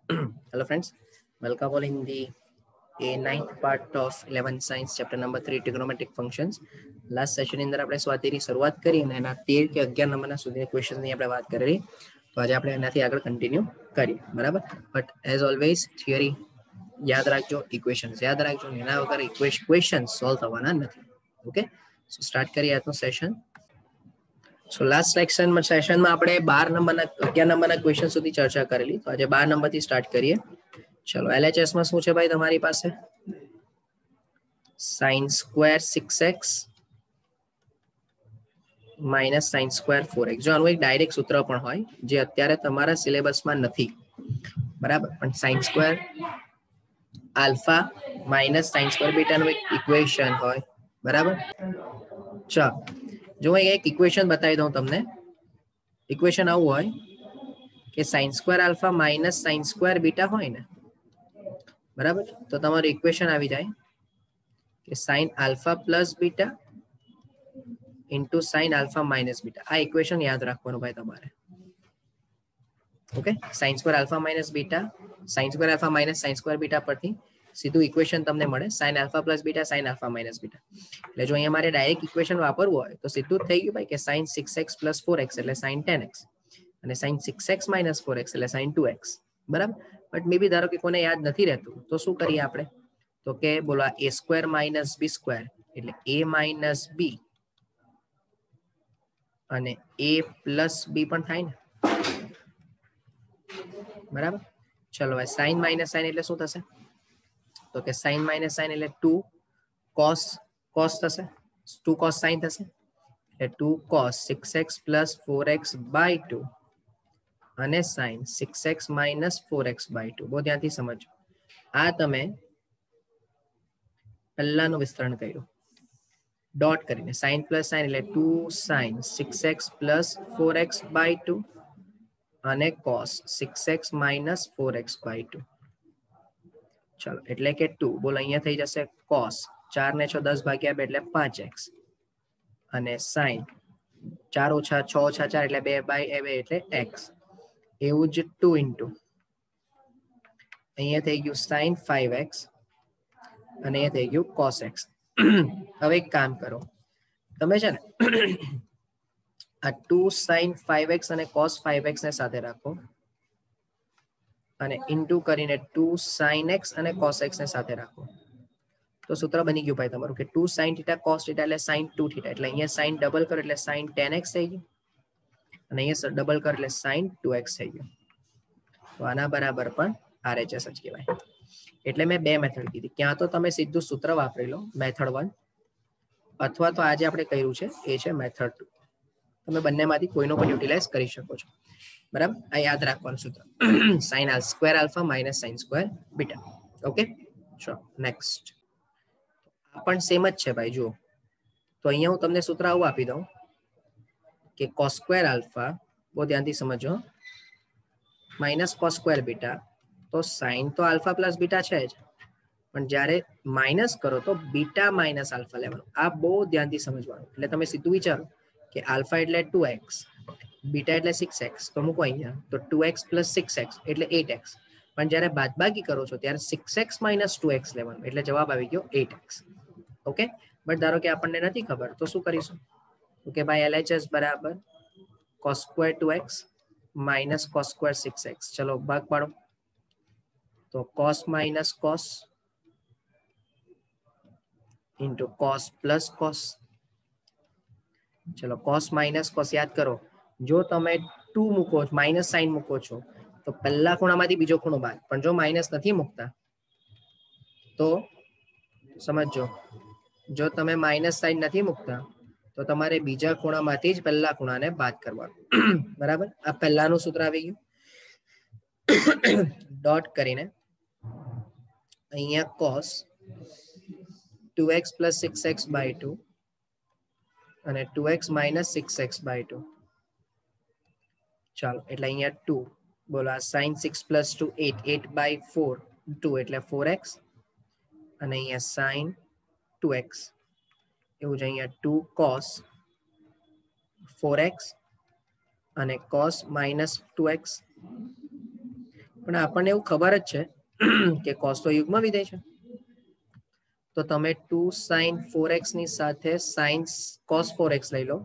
Hello friends, welcome all in the ninth part of 11th science chapter number 3 trigonometric functions. Last session ની અંદર આપણે સ્વાધ્યાયની શરૂઆત કરી અને એના 13 કે 11 નંબરના સુધીની ક્વેશ્ચનની આપણે વાત કરેલી. તો આજે આપણે એનાથી આગળ કન્ટિન્યુ કરીએ, બરાબર. બટ એઝ ઓલવેઝ થિયરી યાદ રાખજો, ઇક્વેશન્સ યાદ રાખજો, એના વગર ઇક્વેશન સોલ્વ થવાના નથી. ઓકે, સો સ્ટાર્ટ કરીએ આજનું સેશન. સો લાસ્ટ સેશનમાં આપણે 12 નંબરના 11 નંબરના ક્વેશ્ચન સુધી ચર્ચા કરેલી. તો આજે 12 નંબરથી સ્ટાર્ટ કરીએ. ચલો, LHS માં શું છે ભાઈ તમારી પાસે? sin square 6x minus sin square 4x. જો આનું એક ડાયરેક્ટ સૂત્ર પણ હોય જે અત્યારે તમારા સિલેબસમાં નથી, બરાબર, પણ sin square alpha minus sin square બીટાનું એક ઇક્વેશન હોય, બરાબર. ચાલો, જો હું એક ઇક્વેશન બતાવી દઉં તમને. ઇક્વેશન આવું હોય કે sin square alpha minus sin square beta હોય ને, બરાબર, તો તમારું ઇક્વેશન આવી જાય કે sin alpha plus beta into sin alpha minus beta. આ ઇક્વેશન યાદ રાખવાનું ભાઈ તમારે. Okay, sin square alpha minus beta, sin square alpha minus sin square beta પરથી સીધું ઇક્વેશન તમને મળે sin alpha plus beta sin alpha minus beta. એટલે જો અહીંયા મારે ડાયરેક્ટ ઇક્વેશન વાપરવું હોય તો સીધું જ થઈ ગયું ભાઈ કે sin 6x પ્લસ 4x એટલે sin 10x અને sin 6x માઇનસ 4x એટલે sin 2x, બરાબર. બટ મે બી ધારો કે કોને યાદ નથી રહેતું તો શું કરીએ આપણે? તો કે બોલો a square minus b square એટલે a માઇનસ b અને a પ્લસ b પણ થાય ને, બરાબર. ચલો, હવે સાઇન માઇનસ સાઇન એટલે શું થશે? તો કે સાઇન માઇનસ સાઇન એટલે 2 cos cos થશે, 2 cos sin થશે એટલે 2 cos 6x plus 4x by 2 અને sin 6x minus 4x by 2. બહુ ધ્યાનથી સમજો. આ તમે પહેલાનું વિસ્તરણ કર્યું ડોટ કરીને, sin પ્લસ sin એટલે 2 sin 6x plus 4x by 2 અને cos 6x minus 4x by 2. ચલો, એટલે કે 2 બોલ અહીંયા થઈ જશે cos 4 ને 6 10 ભાગ્યા 2 એટલે 5x અને sin 4 ઓછા 6 ઓછા 4 એટલે 2 બાય 2 એટલે x. એવું જ 2 ઇન્ટુ અહીંયા થઈ ગયું sin 5x અને અહીંયા થઈ ગયું cos x. હવે એક કામ કરો, તમે છે ને આ 2 sin 5x અને cos 5x ને સાથે રાખો અને ઇન્ટુ કરીને 2 sin x અને cos x ને સાથે રાખો. તો સૂત્ર બની ગયું ભાઈ તમારું કે 2 sin θ cos θ એટલે sin 2 θ. એટલે અહીંયા sin ડબલ કરો એટલે sin 10x થઈ ગયું અને અહીંયા ડબલ કરો એટલે sin 2x થઈ ગયું. તો આના બરાબર પણ RHS જ કહેવાય. એટલે મેં બે મેથડ કીધી, ક્યાં તો તમે સીધું સૂત્ર વાપરી લો મેથડ 1, અથવા તો આજે આપણે કર્યું છે એ છે મેથડ 2. તમે બંનેમાંથી કોઈનો પણ યુટિલાઇઝ કરી શકો છો, બરાબર. આ યાદ રાખવાનું સૂત્ર sin square alpha minus sin square beta. Okay, ચલો નેક્સ્ટ. આ પણ સેમ જ છે ભાઈ. જુઓ, તો અહીંયા હું તમને સૂત્ર આવું આપી દઉં કે cos સ્ક્વેર આલ્ફા, બહુ ધ્યાનથી સમજો, માઇનસ cos સ્ક્વેર બીટા. તો સાઇન તો આલ્ફા પ્લસ બીટા છે જ, પણ જ્યારે માઇનસ કરો તો બીટા માઇનસ આલ્ફા લેવાનું. આ બહુ ધ્યાનથી સમજવાનું. એટલે તમે સીધું વિચારો કે આલ્ફા એટલે 2x, બીટા એટલે 6x, તો મૂકો અહીંયા તો 2x પ્લસ 6x એટલે 8x. પણ જ્યારે બાદબાકી કરો છો ત્યારે 6x માઇનસ 2x લેવાનું, એટલે જવાબ આવી ગયો 8x. ઓકે, બટ ધારો કે આપણને નથી ખબર તો શું કરીશું? તો કે ભાઈ LHS બરાબર cos square 2x minus cos square 6x. ચલો ભાગ પાડો. તો cos minus cos into cos plus cos. ચલો, cos માઇનસ cos યાદ કરો. જો તમે 2 મૂકો, માઇનસ સાઇન મૂકો છો તો પહેલા ખૂણામાંથી બીજો ખૂણો બાદ, પણ જો માઇનસ નથી મૂકતા તો સમજો, જો તમે માઇનસ સાઇન નથી મૂકતા તો તમારે બીજા ખૂણામાંથી જ પહેલા ખૂણાને બાદ કરવાનું, બરાબર. આ પહેલાનું સૂત્ર આવી ગયું. ડોટ કરીને અહીંયા cos 2x plus 6x by 2 અને 2x માઇનસ 6x બાય 2. ચાલો, એટલે અહીંયા 2 બોલો, આ sin 6 પ્લસ 2 8, 8 બાય 4 2 એટલે 4x અને અહીંયા sin 2x. એવું જ અહીંયા 2 cos 4x અને cos માઇનસ 2x પણ આપણને એવું ખબર જ છે કે cos તો યુગ્મ વિધેય છે, તો તમે 2 sin 4x ની સાથે sin cos 4x લઈ લો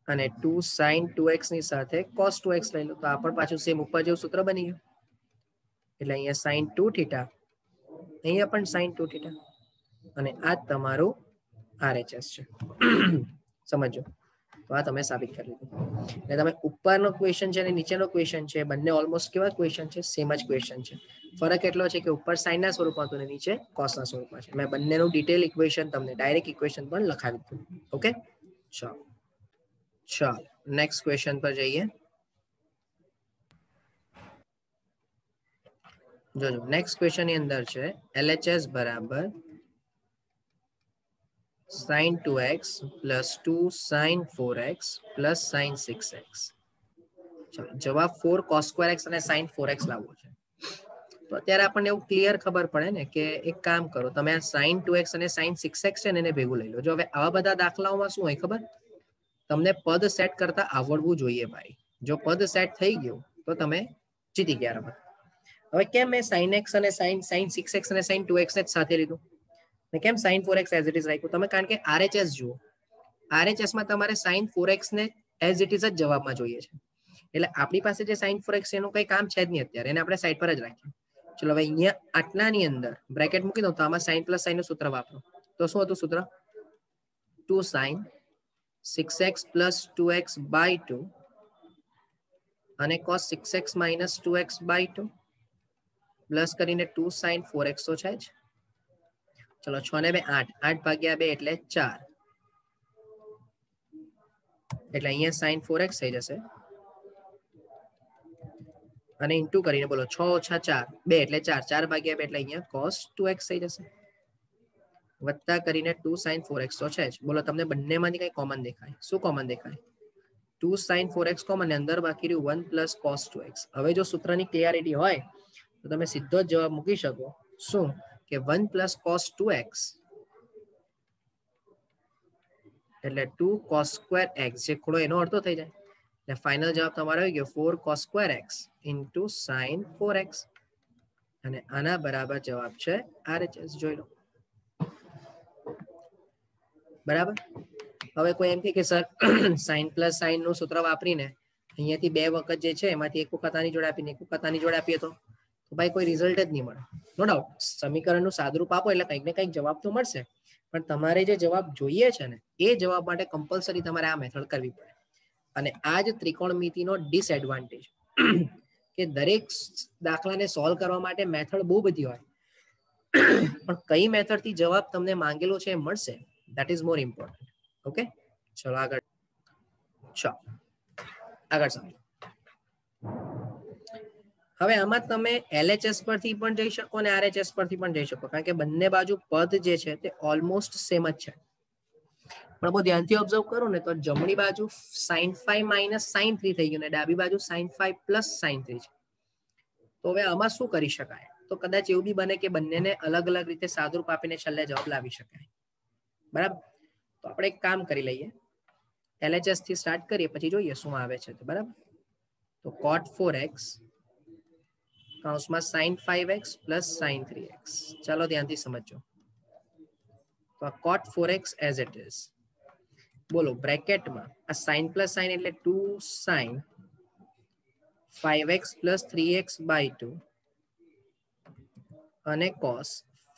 અને 2 sin 2x ની સાથે cos 2x લઈ લો, તો આ પણ પાછું સેમ ઉપર જેવું સૂત્ર બની ગયું. એટલે અહીંયા sin 2 થીટા, અહીંયા પણ sin 2 થીટા, અને આ તમારું RHS છે. સમજો, તો આ તમે સાબિત કરી લીધું. એટલે તમે ઉપરનો ક્વેશ્ચન છે અને નીચેનો ક્વેશ્ચન છે, બંને ઓલમોસ્ટ કેવા ક્વેશ્ચન છે? સેમ જ ક્વેશ્ચન છે. ફરક એટલો છે કે ઉપર sin ના સ્વરૂપમાં હતું અને નીચે cos ના સ્વરૂપમાં છે. મેં બંનેનું ડિટેલ ઇક્વેશન તમને ડાયરેક્ટ ઇક્વેશન પણ લખાવી દીધું. ઓકે, ચાલો નેક્સ્ટ ક્વેશ્ચન પર જઈએ. જોજો નેક્સ્ટ ક્વેશ્ચન ની અંદર છે LHS બરાબર sin 2x plus 2 sin 4x plus sin 6x. ચલો જવાબ 4 cos square x અને sin 4x લાવવો છે. તો અત્યારે આપણને એવું ક્લિયર ખબર પડે ને કે એક કામ કરો, તમે આ sin 2x અને sin 6x છે ને એને ભેગું લઈ લો. જો હવે આવા બધા દાખલાઓમાં શું હોય ખબર, તમને પદ સેટ કરતા આવડવું જોઈએ ભાઈ. જો પદ સેટ થઈ ગયું તો તમે જીતી ગયા રમત. હવે કેમ મેં sin x અને sin 6x અને sin 2x ને સાથે લીધું ને કેમ sin 4x as it is રાખ્યું? તમે કારણ કે RHS જુઓ, RHS માં તમારે sin 4x ને એઝ ઇટ ઇઝ જ જવાબમાં જોઈએ છે. એટલે આપણી પાસે જે sin 4x એનું કઈ કામ છે જ નહીં અત્યારે, એને આપણે સાઈડ પર જ રાખીએ. ચલો હવે અહીંયા આટલાની અંદર બ્રેકેટ મૂકી દઉં, તો આમાં sin પ્લસ sin નું સૂત્ર વાપરો. તો શું હતું સૂત્ર? 2 sin 6x plus 2x by 2 અને cos 6x minus 2x by 2 plus કરીને 2 sin 4x તો છે જ. ચલો 6 ને 2 8, 8 ભાગ્યા 2 એટલે 4, એટલે અહીંયા sin 4x થઈ જશે અને ઇન્ટુ કરીને બોલો 6 ઓછા 4 2 એટલે 4, 4 ભાગ્યા 2 એટલે અહીંયા cos 2x થઈ જશે, વત્તા કરીને 2 sin 4x તો છે જ. બોલો તમને બંનેમાંથી કઈ કોમન દેખાય? શું કોમન દેખાય? 2 sin 4x કોમન, અંદર બાકી રહ્યું 1 plus cos 2x. હવે જો સૂત્રની ક્લિયરિટી હોય તો તમે સીધો જ જવાબ મૂકી શકો. શું કે 1 plus cos 2x એટલે 2 cos square x, જે ખૂણો એનો અડધો થઈ જાય. એટલે ફાઇનલ જવાબ તમારો આવી ગયો 4 cos square x into sin 4x, અને આના બરાબર જવાબ છે RHS. જોઈ લો, બરાબર. હવે કોઈ એમ કે સર sin પ્લસ sin નું સૂત્ર વાપરીને અહીંયાથી 2 વખત જે છે એમાંથી એક વખત આની જોડે આપીને એક વખત આની જોડે આપીએ તો ભાઈ કોઈ રિઝલ્ટ જ નહીં મળે. નો ડાઉટ સમીકરણનું સાદુરૂપ આપો એટલે કંઈક ને કંઈક જવાબ તો મળશે, પણ તમારે જે જવાબ જોઈએ છે ને એ જવાબ માટે કમ્પલસરી તમારે આ મેથડ કરવી પડે. અને આ જ ત્રિકોણમિતિનો ડિસએડવાન્ટેજ કે દરેક દાખલાને સોલ્વ કરવા માટે મેથડ બહુ બધી હોય, પણ કઈ મેથડથી જવાબ તમને માંગેલો છે એ મળશે, that is more important. Okay, ચલો આગળ. આગળ સમજો. હવે આમાં તમે LHS પરથી પણ જઈ શકો અને RHS પરથી પણ જઈ શકો, કારણ કે બંને બાજુ પદ જે છે તે ઓલમોસ્ટ સેમ જ છે. પણ બહુ ધ્યાનથી ઓબ્ઝર્વ કરો ને તો જમણી બાજુ sin 5 minus sin 3 થઈ ગયું ને ડાબી બાજુ sin 5 plus sin 3 છે. તો હવે આમાં શું કરી શકાય? તો કદાચ એવું બી બને કે બંનેને અલગ અલગ રીતે સાદુરૂપ આપીને છેલ્લે જવાબ લાવી શકાય. બરાબર, તો આપણે એક કામ કરી લઈએ, LHS થી સ્ટાર્ટ કરીએ પછી જોઈએ શું આવે છે. બરાબર, તો cot 4x કૌંસમાં sin 5x plus sin 3x. ચાલો ધ્યાનથી સમજો. તો cot 4x as it is, બોલો બ્રેકેટમાં આ sin પ્લસ sin એટલે 2 sin 5x plus 3x by 2 અને cos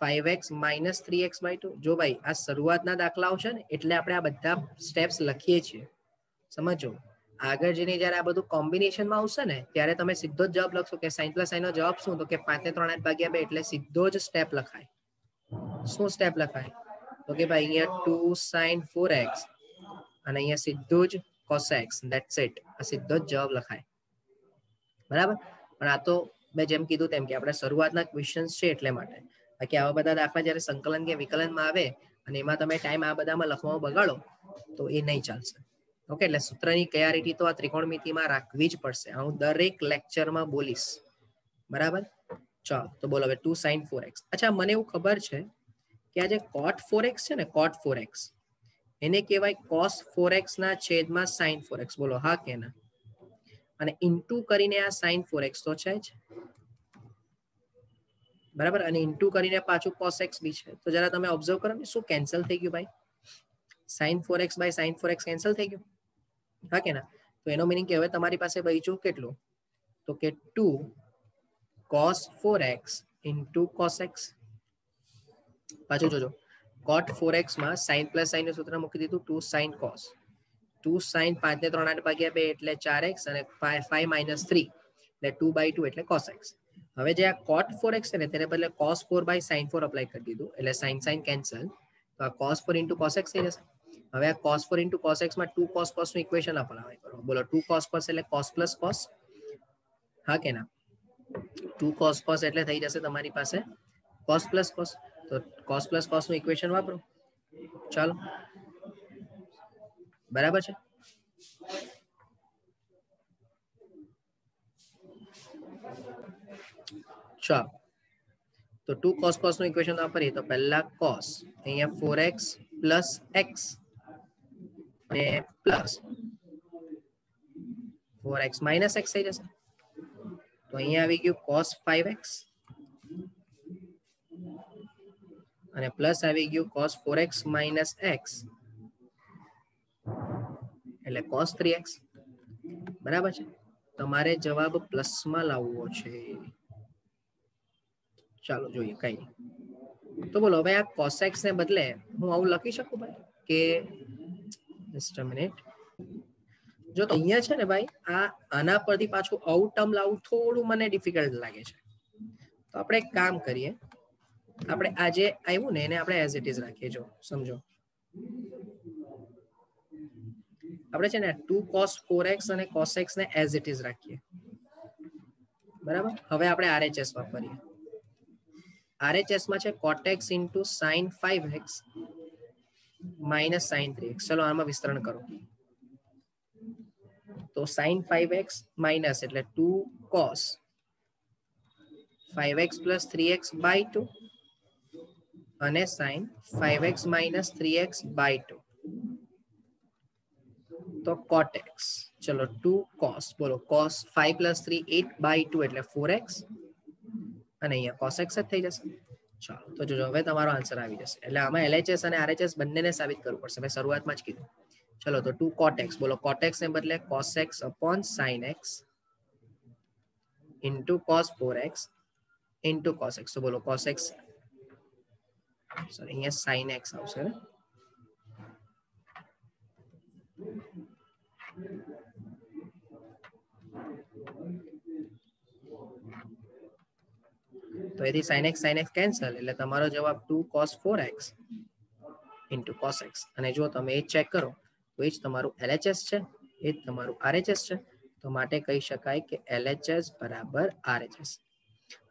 5x minus 3x by 2. જો ભાઈ આ શરૂઆતના દાખલાઓ છે ને એટલે આપણે આ બધા સ્ટેપ્સ લખીએ છીએ. સમજો, આગળ જઈને જ્યારે આ બધું કોમ્બિનેશનમાં આવશે ને ત્યારે તમે સીધો જ જવાબ લખશો કે sin પ્લસ sin નો જવાબ શું? તો કે 5 ને 3 8 ભાગ્યા 2, એટલે સીધો જ સ્ટેપ લખાય. શું સ્ટેપ લખાય? તો કે ભાઈ અહીંયા 2 sin 4x અને અહીંયા સીધું જ cos x, that's it. આ સીધો જ જવાબ લખાય. બરાબર, પણ આ તો મેં જેમ કીધું તેમ કે આપણે શરૂઆતના ક્વેશ્ચન્સ છે એટલે માટે. બાકી આવા બધા દાખલા જ્યારે સંકલન કે વિકલનમાં આવે અને એમાં તમે ટાઈમ આ બધામાં લખવામાં બગાડો તો એ નહીં ચાલશે. ઓકે, એટલે સૂત્રની ક્લિયરિટી તો આ ત્રિકોણમિતિમાં રાખવી જ પડશે. હું દરેક લેક્ચરમાં બોલીશ. બરાબર, ચાલો તો બોલો હવે 2 sin 4x. અચ્છા, મને એવું ખબર છે કે આ જે cot 4x છે ને, cot 4x એને કહેવાય cos 4x ના છેદમાં sin 4x. બોલો હા કે ના? અને ઇન્ટુ કરીને આ sin 4x તો છે જ, બરાબર, અને ઇન્ટુ કરીને પાછું cos x બી છે. તો જરા તમે ઓબ્ઝર્વ કરો ને શું કેન્સલ થઈ ગયું ભાઈ, sin 4x by sin 4x cancel થઈ ગયું, હા કે ના? તો એનો મીનિંગ કે હવે તમારી પાસે બચ્યું કેટલું, તો કે 2 cos 4x into cos x. પાછું જોજો, cot 4x માં sin પ્લસ sin નું સૂત્ર મૂકી દીધું, 2 sin cos, 2 sin 5 ને 3 8 ભાગ્યા 2 એટલે 4x અને 5 minus 3 એટલે 2/2 એટલે cos x. હવે જે આ cot 4x છે ને તેને બદલે cos 4 by sin 4 અપ્લાય કરી દીધું એટલે sin sin કેન્સલ, તો આ cos 4 into cos x થઈ જશે. હવે આ cos 4 into cos x માં 2 cos cos નું ઇક્વેશન અપ્લાય કરો, બોલો 2 cos cos એટલે cos plus cos, હા કે ના? 2 cos cos એટલે થઈ જશે તમારી પાસે cos plus cos, તો cos plus cos નું ઇક્વેશન વાપરો, ચાલો બરાબર છે. ચાલો તો 2 cos cos નું ઇક્વેશન વાપરીએ તો પહેલા cos, અહીંયા 4x plus x અને પ્લસ 4x minus x થઈ જશે. તો અહીંયા આવી ગયું cos 5x અને પ્લસ આવી ગયું cos 4x minus x એટલે cos 3x, બરાબર છે. તમારે જવાબ પ્લસમાં લાવવો છે. ચાલો જોઈએ, કઈ નહીં. તો બોલો હવે આ cos x ને બદલે હું આવું લખી શકું ભાઈ કે જસ્ટ અ મિનિટ, જો તો અહીંયા છે ને ભાઈ આ આના પરથી પાછું આઉટ ટર્મ લાવવું થોડું મને ડિફિકલ્ટ લાગે છે. તો આપણે એક કામ કરીએ, આપણે આજે આવ્યું ને એને આપણે એઝ ઇટ ઇઝ રાખીએ. જો સમજો, આપણે છે ને 2 cos 4x અને cos x ને એઝ ઇટ ઇઝ રાખીએ, બરાબર. હવે આપણે RHS વાપરીએ. RHS માં છે cot x into sin 5x minus sin 3x. ચલો આમાં વિસ્તરણ કરો. તો sin 5x minus એટલે 2 cos 5x plus 3x by 2 અને sin 5x minus 3x by 2 તો cot x. ચલો 2 cos, બોલો cos 5 plus 3 8 by 2 એટલે 4x અને અહીંયા cos x જ થઈ જશે. ચાલો તો જોજો હવે તમારો આન્સર આવી જશે. એટલે આમાં LHS અને RHS બંનેને સાબિત કરવું પડશે, મેં શરૂઆતમાં જ કીધું. ચલો તો 2 cot x, બોલો cot x ને બદલે cos x upon sin x into cos 4x into cos x. તો બોલો cos x, સોરી અહીંયા sin x આવશે ને. તો એથી sin x કેન્સલ એટલે તમારો જવાબ 2 cos 4x into cos x. અને જો તમે એ ચેક કરો તો એ જ તમારું LHS છે, એ જ તમારું RHS છે. તો માટે કહી શકાય કે LHS બરાબર RHS.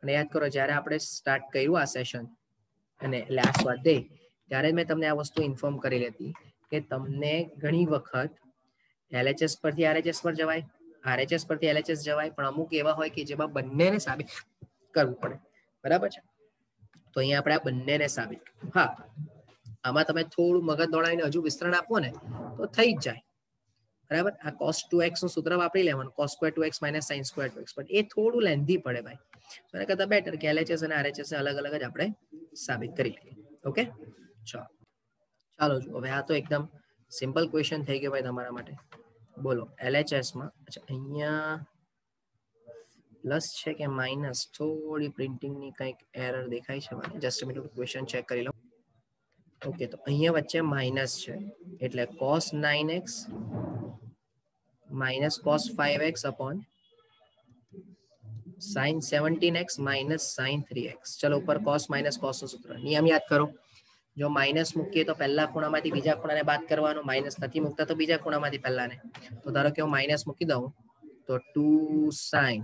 અને યાદ કરો જ્યારે આપણે સ્ટાર્ટ કર્યું આ સેશન અને લાસ્ટ વાડે ત્યારે મેં તમને આ વસ્તુ ઇન્ફોર્મ કરી હતી કે તમને ઘણી વખત LHS પરથી RHS પર જવાય, RHS પરથી LHS જવાય, પણ અમુક એવા હોય કે જેમાં બંનેને સાબિત કરવું પડે, બરાબર છે. તો અહીંયા આપણે આ બંનેને સાબિત કર્યું. હા, આમાં તમે થોડું મગજ દોડાવીને હજુ વિસ્તરણ આપો ને તો થઈ જ જાય, બરાબર. આ cos 2x નું સૂત્ર વાપરી લેવાનું, cos square 2x minus sin square 2x, પણ એ થોડું લેન્ધી પડે ભાઈ. તો એના કરતાં બેટર કે LHS અને RHS અલગ અલગ જ આપણે સાબિત કરી લઈએ. ઓકે, ચાલો જો હવે આ તો એકદમ સિમ્પલ ક્વેશ્ચન થઈ ગયો ભાઈ તમારા માટે. બોલો LHS માં, અચ્છા અહીંયા પ્લસ છે કે માઇનસ, થોડી પ્રિન્ટિંગની કંઈક એરર દેખાય છે મને, જસ્ટ મિનિટ ક્વેશ્ચન ચેક કરી લઉં. ઓકે, તો અહીંયા વચ્ચે માઇનસ છે એટલે cos 9x minus cos 5x upon sin 17x minus sin 3x. ચલો ઉપર cos minus cos નું સૂત્ર, નિયમ યાદ કરો. જો માઇનસ મૂકીએ તો પહેલા ખૂણામાંથી બીજા ખૂણાને બાદ કરવાનું, માઇનસ નથી મૂકતા તો બીજા ખૂણામાંથી પહેલાને. તો ધારો કે હું માઇનસ મૂકી દઉં તો 2 sin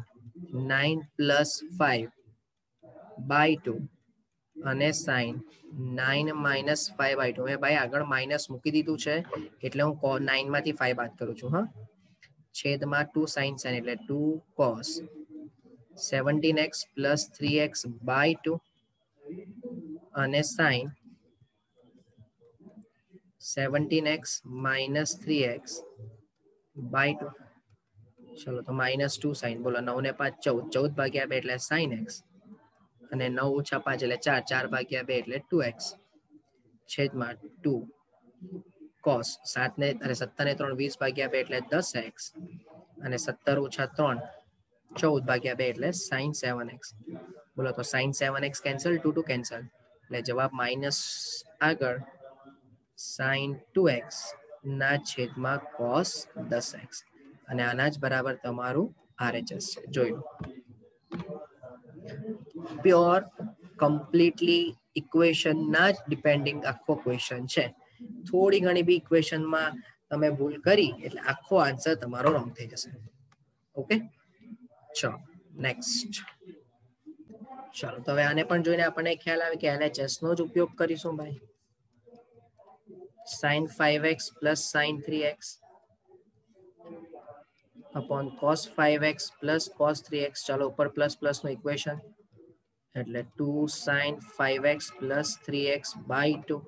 9 plus 5 by 2 અને sin 9 minus 5 by 2. મેં ભાઈ આગળ માઇનસ મૂકી દીધું છે એટલે હું 9 માંથી 5 બાદ કરું છું. હા, છેદમાં 2 sin sin એટલે 2 cos 17x plus 3x by 2 અને sin 17x minus 3x by 2. ચલો તો -2 sin, બોલો 9 ને 5 14, 14 ભાગ્યા 2 એટલે sin x, અને 9 - 5 એટલે 4, 4 ભાગ્યા 2 એટલે 2x છેદમાં 2 cos 7 ને અને 17 ને 3 20 ભાગ્યા 2 એટલે 10x, અને 17 - 3 14 ભાગ્યા 2 એટલે sin 7x. બોલો તો sin 7x કેન્સલ, 2 2 કેન્સલ, એટલે જવાબ માઇનસ આગળ sin 2x ના છેદમાં cos 10x, અને આના જ બરાબર તમારું RHS છે. જોઈ લો, પ્યોર કમ્પ્લીટલી ઇક્વેશન ના જ ડિપેન્ડિંગ આખો ક્વેશ્ચન છે. થોડી ઘણી બી ઇક્વેશનમાં તમે ભૂલ કરી એટલે આખો આન્સર તમારો રોંગ થઈ જશે. ઓકે, ચલો નેક્સ્ટ. ચાલો તો હવે આને પણ જોઈને આપણને ખ્યાલ આવે કે LHS નો જ ઉપયોગ કરીશું ભાઈ. sin 5x plus sin 3x upon cos 5x plus cos 3x. ચાલો ઉપર પ્લસ પ્લસ નું ઇક્વેશન, એટલે 2 sin 5x plus 3x by 2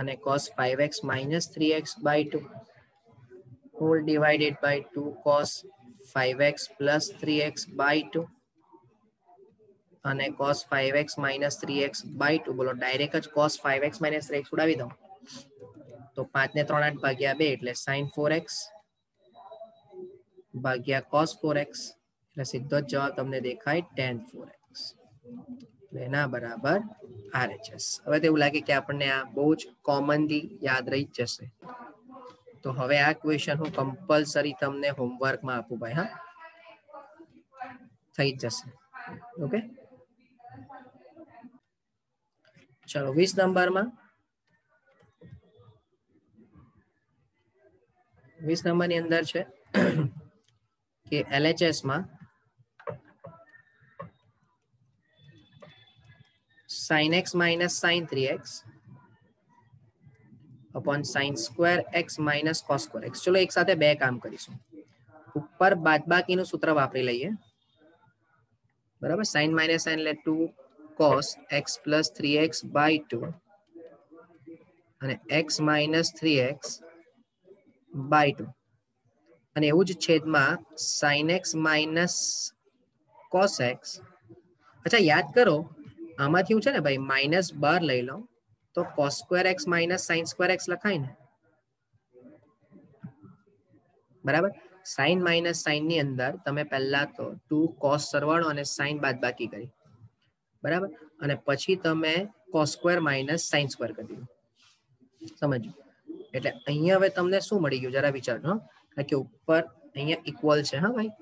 અને cos 5x minus 3x by 2 whole divided by 2 cos 5x plus 3x by 2 અને cos 5x minus 3x by 2. બોલો direct જ cos 5x minus 3x ઉડાવી દઉં તો 5 ને 3 8 ભાગ્યા 2 એટલે sin 4x ભાગ્યા cos 4x, એટલે સીધો જ જવાબ તમને દેખાય tan 4x. એના બરાબર RHS. હવે તો એવું લાગે કે આપણને આ બહુ જ કોમનલી યાદ રહી જ જશે. તો હવે આ ક્વેશ્ચન હું કમ્પલસરી તમને હોમવર્કમાં આપું ભાઈ. હા, થઈ જ જશે. ઓકે, ચલો 20 નંબરમાં 20 નંબરની અંદર છે કે LHS માં sin x minus sin 3x upon sin square x minus cos square x. ચલો એક સાથે બે કામ કરીશું. ઉપર બાદબાકીનું સૂત્ર વાપરી લઈએ, બરાબર. sin minus sin એટલે 2 cos x plus 3x by 2 અને x minus 3x by 2, અને એવું જ છેદમાં sin x minus cos x. અચ્છા યાદ કરો, આમાંથી હું છે ને ભાઈ માઇનસ બાર લઈ લઉં તો cos square x minus sin square x લખાય ને, બરાબર. sin minus sin ની અંદર તમે પહેલા તો 2 cos સરવાળો અને sin બાદબાકી કરી, બરાબર, અને પછી તમે cos square minus sin square કરી દીધું. સમજો, એટલે અહીંયા હવે તમને શું મળી ગયું જરા વિચારજો, કારણ કે ઉપર અહીંયા ઇક્વલ છે. હા ભાઈ,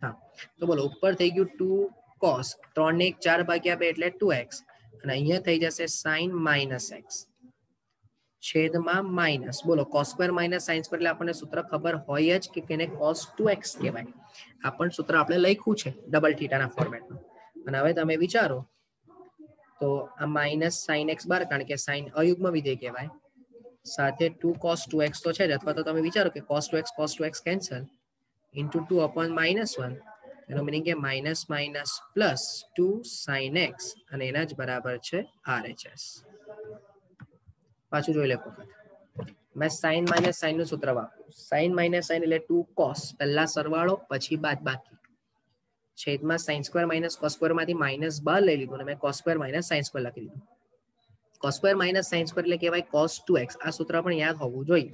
હા, તો બોલો ઉપર થઈ ગયું 2 cos 3 ને 1 4 ભાગ્યા 2 એટલે 2x, અને અહીંયા થઈ જશે sin minus x છેદમાં માઇનસ, બોલો cos square minus sin square એટલે આપણને સૂત્ર ખબર હોય જ કે એને cos 2x કહેવાય. આ પણ સૂત્ર આપણે લખ્યું છે ડબલ થીટાના ફોર્મેટમાં. અને હવે તમે વિચારો તો આ માઇનસ sin x બાર, કારણ કે sin અયુગ્મ વિધેય કહેવાય, સાથે 2 cos 2x તો છે જ, અથવા તો તમે વિચારો કે cos 2x cancel into 2 upon -1, એનો મીનિંગ કે minus minus plus 2 sin x, અને એના જ બરાબર છે RHS. પાછું જોઈ લે, મેં sin minus sin નું સૂત્ર વાપર્યું. sin minus sin એટલે 2 cos, પહેલા સરવાળો પછી બાદબાકી, છેદમાં sin square minus cos square માંથી માઇનસ બાર લઈ લીધું અને મેં cos square minus sin square લખી દીધું. cos square minus sin square એટલે કહેવાય cos 2x. આ સૂત્ર પણ યાદ હોવું જોઈએ.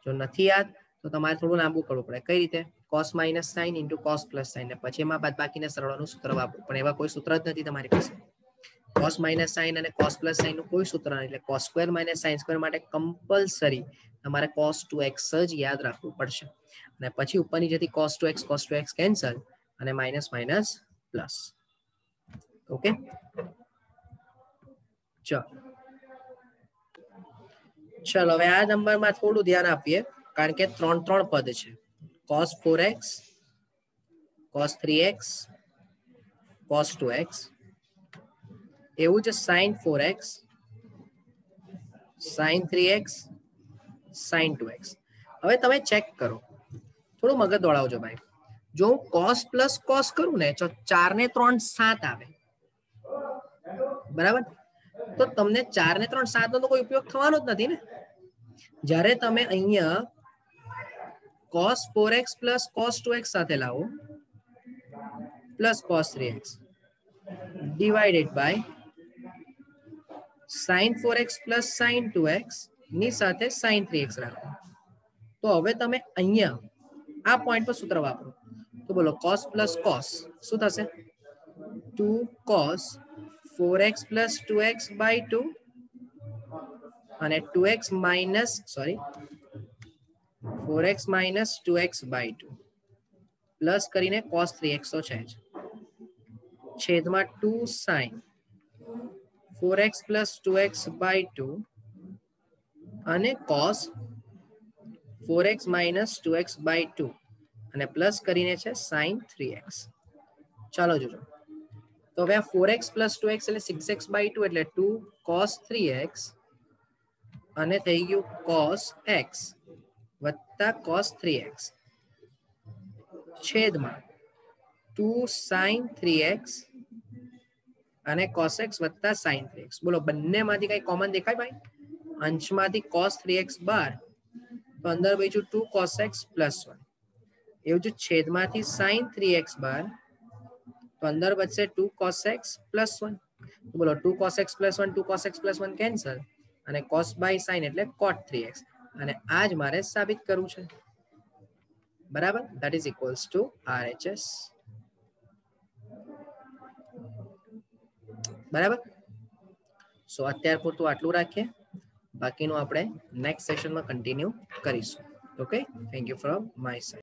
જો નથી યાદ તો તમારે થોડું લાંબુ કરવું પડે. કઈ રીતે? cos minus sin into cos plus sin, ને પછી એમાં બાદબાકીના સરવાળાનું સૂત્ર વાપરો. પણ એવા કોઈ સૂત્ર જ નથી તમારી પાસે. cos minus sin અને cos plus sin નું કોઈ સૂત્ર નથી, એટલે cos square minus sin square માટે કમ્પલસરી તમારે cos 2x જ યાદ રાખવું પડશે. અને પછી ઉપરની જતી cos 2x કેન્સલ, અને માઇનસ માઇનસ પ્લસ. ઓકે, ચલો હવે આ નંબરમાં થોડું ધ્યાન આપીએ, કારણ કે 3 પદ છે. cos 4x, cos 3x, cos 2x, એવું જ sin 4x, sin 3x, sin 2x. હવે તમે ચેક કરો, થોડું મગજ દોડાવજો ભાઈ. જો હું cos પ્લસ cos કરું ને તો 4 ને 3 7 આવે, બરાબર. તો તમને 4 ને 3 7 નો તો કોઈ ઉપયોગ થવાનો જ નથી ને. જ્યારે તમે અહીંયા cos 4x plus cos 2x સાથે લાવો plus cos 3x divided by sin 4x plus sin 2x ની સાથે sin 3x રાખો. તો હવે તમે અહીંયા આ પોઈન્ટ પર સૂત્ર વાપરો. તો બોલો cos plus cos શું થશે? 2 cos 4x plus 2x by 2 અને 2x minus 4x minus 2x by 2 plus કરીને cos 3x તો છે જ છેદમાં 2 sin 4x plus 2x by 2 અને cos 4x minus 2x by 2 અને પ્લસ કરીને છે sin 3x. ચાલો જોજો. તો હવે આ 4x plus 2x એટલે 6x by 2 એટલે 2 cos 3x અને થઈ ગયું cos x વત્તા cos 3x છેદમાં 2 sin 3x અને cos x વત્તા sin 3x. બોલો બંનેમાંથી કઈ કોમન દેખાય ભાઈ? અંશમાંથી cos 3x બાર તો અંદર બીજું 2 cos x plus 1 એવું જ છેદમાંથી sin 3x બાર તો અંદર બચશે 2 cos x plus 1. તો બોલો 2 cos x plus 1 2 cos x plus 1 cancel અને cos by sin એટલે cot 3x અને આ જ મારે સાબિત કરવું છે. બરાબર? that is equals to RHS. બરાબર? સો અત્યાર પૂરતું આટલું રાખીએ, બાકીનું આપણે નેક્સ્ટ સેશનમાં કન્ટિન્યુ કરીશું. Okay, thank you from my side.